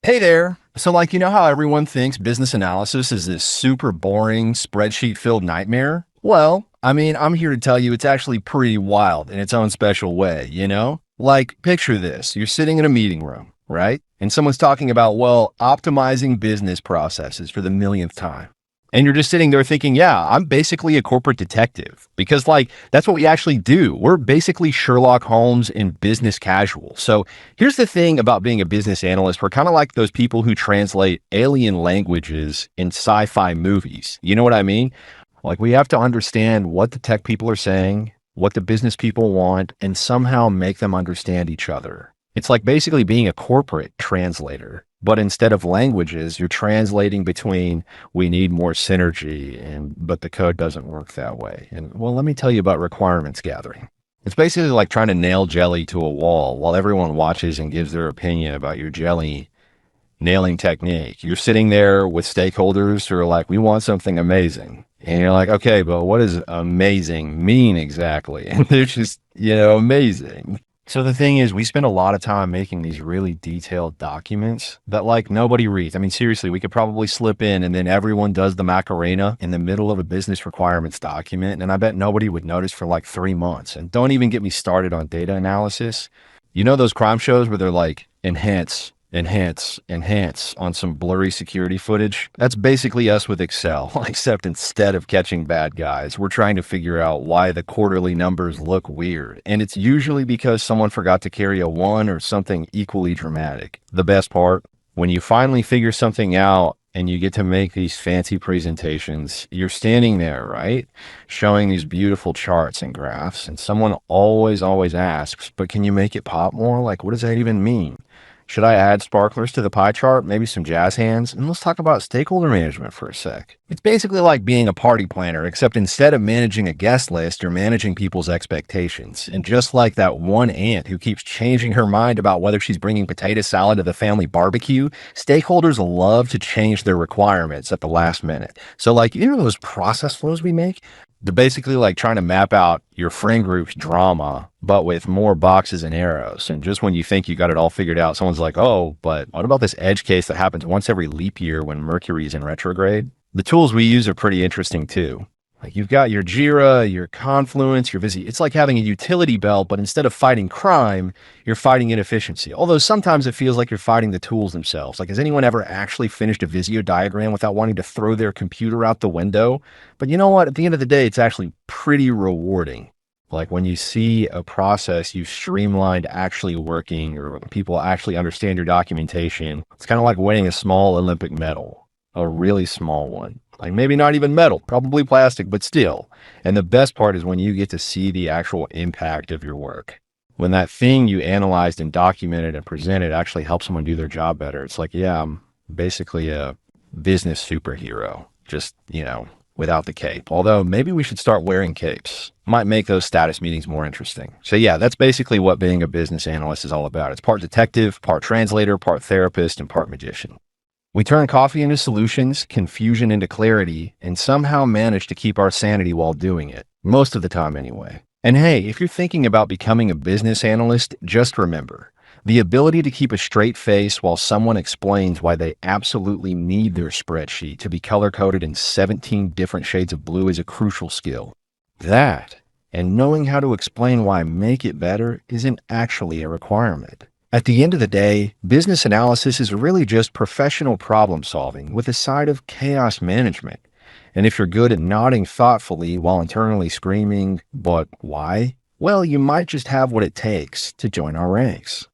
Hey there. So, you know how everyone thinks business analysis is this super boring spreadsheet filled nightmare? Well, I'm here to tell you it's actually pretty wild in its own special way, you know? Picture this. You're sitting in a meeting room, right? And someone's talking about, well, optimizing business processes for the millionth time. And you're just sitting there thinking, yeah, I'm basically a corporate detective because, that's what we actually do. We're basically Sherlock Holmes in business casual. So here's the thing about being a business analyst. We're kind of like those people who translate alien languages in sci-fi movies. You know what I mean? We have to understand what the tech people are saying, what the business people want, and somehow make them understand each other. It's like basically being a corporate translator, but instead of languages, you're translating between we need more synergy but the code doesn't work that way. And well, let me tell you about requirements gathering. It's basically like trying to nail jelly to a wall while everyone watches and gives their opinion about your jelly nailing technique. You're sitting there with stakeholders who are like, we want something amazing. And you're like, okay, but what does amazing mean exactly? And they're just, amazing. So the thing is, we spend a lot of time making these really detailed documents that nobody reads. I mean, seriously, we could probably slip in and then everyone does the Macarena in the middle of a business requirements document. And I bet nobody would notice for 3 months. And don't even get me started on data analysis. You know, those crime shows where they're like, enhance on some blurry security footage. That's basically us with Excel, except instead of catching bad guys, we're trying to figure out why the quarterly numbers look weird. And it's usually because someone forgot to carry a one or something equally dramatic. The best part, when you finally figure something out and you get to make these fancy presentations, you're standing there, right? Showing these beautiful charts and graphs. And someone always asks, but can you make it pop more? What does that even mean? Should I add sparklers to the pie chart? Maybe some jazz hands? And let's talk about stakeholder management for a sec. It's basically like being a party planner, except instead of managing a guest list, you're managing people's expectations. And just like that one aunt who keeps changing her mind about whether she's bringing potato salad to the family barbecue, stakeholders love to change their requirements at the last minute. So those process flows we make? They're basically like trying to map out your friend group's drama, but with more boxes and arrows. And just when you think you got it all figured out, someone's like, oh, but what about this edge case that happens once every leap year when Mercury's in retrograde? The tools we use are pretty interesting too. You've got your Jira, your Confluence, your Visi. It's like having a utility belt, but instead of fighting crime, you're fighting inefficiency. Although sometimes it feels like you're fighting the tools themselves. Has anyone ever actually finished a Visio diagram without wanting to throw their computer out the window? But you know what? At the end of the day, it's actually pretty rewarding. When you see a process you've streamlined actually working, or people actually understand your documentation, it's kind of like winning a small Olympic medal, a really small one. Maybe not even metal, probably plastic, but still. And the best part is when you get to see the actual impact of your work. When that thing you analyzed and documented and presented actually helps someone do their job better. It's like, yeah, I'm basically a business superhero, just, without the cape. Although maybe we should start wearing capes. Might make those status meetings more interesting. So yeah, that's basically what being a business analyst is all about. It's part detective, part translator, part therapist, and part magician. We turn coffee into solutions, confusion into clarity, and somehow manage to keep our sanity while doing it. Most of the time anyway. And hey, if you're thinking about becoming a business analyst, just remember, the ability to keep a straight face while someone explains why they absolutely need their spreadsheet to be color-coded in 17 different shades of blue is a crucial skill. That, and knowing how to explain why make it better, isn't actually a requirement. At the end of the day, business analysis is really just professional problem solving with a side of chaos management. And if you're good at nodding thoughtfully while internally screaming, but why? Well, you might just have what it takes to join our ranks.